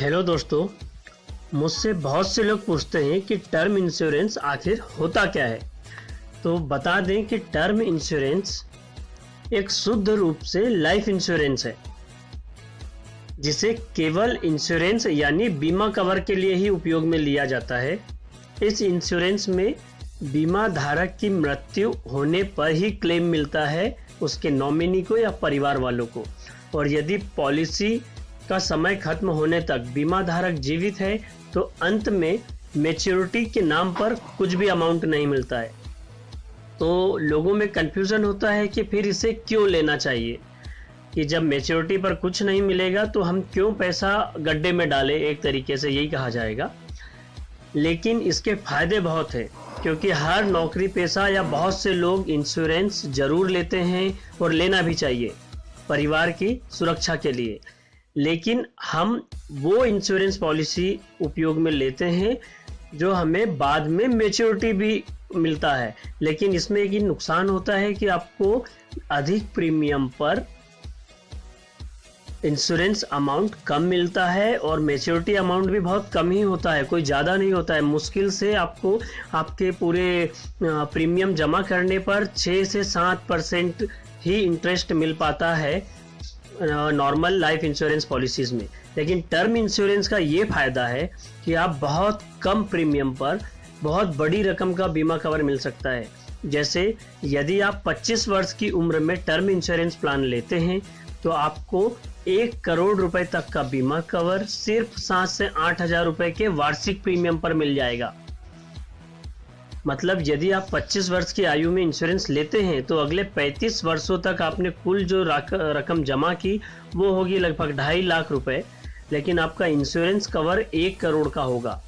Hello दोस्तों, मुझसे बहुत से लोग पूछते हैं कि टर्म इंश्योरेंस आखिर होता क्या है। तो बता दें कि टर्म इंश्योरेंस एक शुद्ध रूप से लाइफ इंश्योरेंस है, जिसे केवल इंश्योरेंस यानी बीमा कवर के लिए ही उपयोग में लिया जाता है। इस इंश्योरेंस में बीमा धारक की मृत्यु होने पर ही क्लेम मिलता है उसके नॉमिनी को या परिवार वालों को, और यदि पॉलिसी का समय खत्म होने तक बीमा धारक जीवित है तो अंत में मैच्योरिटी के नाम पर कुछ भी अमाउंट नहीं मिलता है। तो लोगों में कंफ्यूजन होता है कि फिर इसे क्यों लेना चाहिए, कि जब मैच्योरिटी पर कुछ नहीं मिलेगा तो हम क्यों पैसा गड्ढे में डालें, एक तरीके से यही कहा जाएगा। लेकिन इसके फायदे बहुत हैं, क्योंकि हर नौकरी पेशा या बहुत से लोग इंश्योरेंस जरूर लेते हैं और लेना भी चाहिए परिवार की सुरक्षा के लिए। लेकिन हम वो इंश्योरेंस पॉलिसी उपयोग में लेते हैं जो हमें बाद में मैच्योरिटी भी मिलता है, लेकिन इसमें एक नुकसान होता है कि आपको अधिक प्रीमियम पर इंश्योरेंस अमाउंट कम मिलता है और मैच्योरिटी अमाउंट भी बहुत कम ही होता है, कोई ज़्यादा नहीं होता है। मुश्किल से आपको आपके पूरे प्रीमियम जमा करने पर 6 से 7% ही इंटरेस्ट मिल पाता है नॉर्मल लाइफ इंश्योरेंस पॉलिसीज़ में। लेकिन टर्म इंश्योरेंस का ये फ़ायदा है कि आप बहुत कम प्रीमियम पर बहुत बड़ी रकम का बीमा कवर मिल सकता है। जैसे यदि आप 25 वर्ष की उम्र में टर्म इंश्योरेंस प्लान लेते हैं तो आपको 1 करोड़ रुपए तक का बीमा कवर सिर्फ 7 से 8 हजार रुपए के वार्षिक प्रीमियम पर मिल जाएगा। मतलब यदि आप 25 वर्ष की आयु में इंश्योरेंस लेते हैं तो अगले 35 वर्षों तक आपने कुल जो रकम जमा की वो होगी लगभग 2.5 लाख रुपए, लेकिन आपका इंश्योरेंस कवर 1 करोड़ का होगा।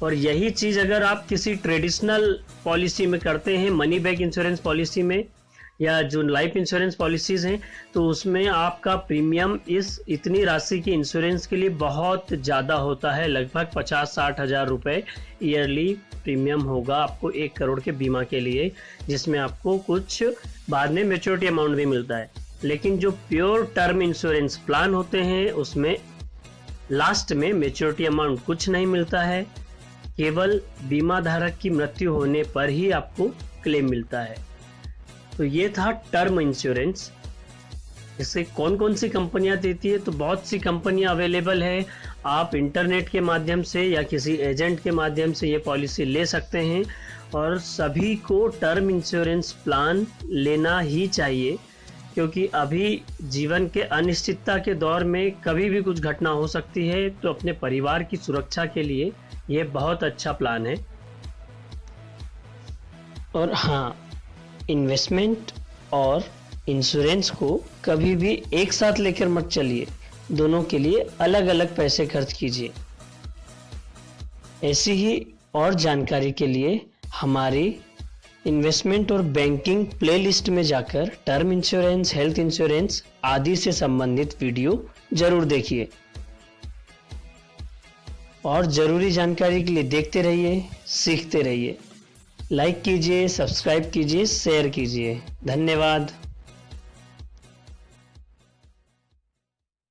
और यही चीज़ अगर आप किसी ट्रेडिशनल पॉलिसी में करते हैं, मनी बैक इंश्योरेंस पॉलिसी में या जो लाइफ इंश्योरेंस पॉलिसीज़ हैं, तो उसमें आपका प्रीमियम इतनी राशि की इंश्योरेंस के लिए बहुत ज़्यादा होता है, लगभग 50-60 हज़ार रुपये ईयरली प्रीमियम होगा आपको 1 करोड़ के बीमा के लिए, जिसमें आपको कुछ बाद में मैच्योरिटी अमाउंट भी मिलता है। लेकिन जो प्योर टर्म इंश्योरेंस प्लान होते हैं उसमें लास्ट में मैच्योरिटी अमाउंट कुछ नहीं मिलता है, केवल बीमा धारक की मृत्यु होने पर ही आपको क्लेम मिलता है। तो ये था टर्म इंश्योरेंस। इसे कौन कौन सी कंपनियां देती है, तो बहुत सी कंपनियां अवेलेबल है। आप इंटरनेट के माध्यम से या किसी एजेंट के माध्यम से ये पॉलिसी ले सकते हैं, और सभी को टर्म इंश्योरेंस प्लान लेना ही चाहिए, क्योंकि अभी जीवन के अनिश्चितता के दौर में कभी भी कुछ घटना हो सकती है। तो अपने परिवार की सुरक्षा के लिए ये बहुत अच्छा प्लान है। और हाँ, इन्वेस्टमेंट और इंश्योरेंस को कभी भी एक साथ लेकर मत चलिए, दोनों के लिए अलग अलग पैसे खर्च कीजिए। ऐसी ही और जानकारी के लिए हमारी इन्वेस्टमेंट और बैंकिंग प्लेलिस्ट में जाकर टर्म इंश्योरेंस, हेल्थ इंश्योरेंस आदि से संबंधित वीडियो जरूर देखिए। और ज़रूरी जानकारी के लिए देखते रहिए, सीखते रहिए। लाइक कीजिए, सब्सक्राइब कीजिए, शेयर कीजिए। धन्यवाद।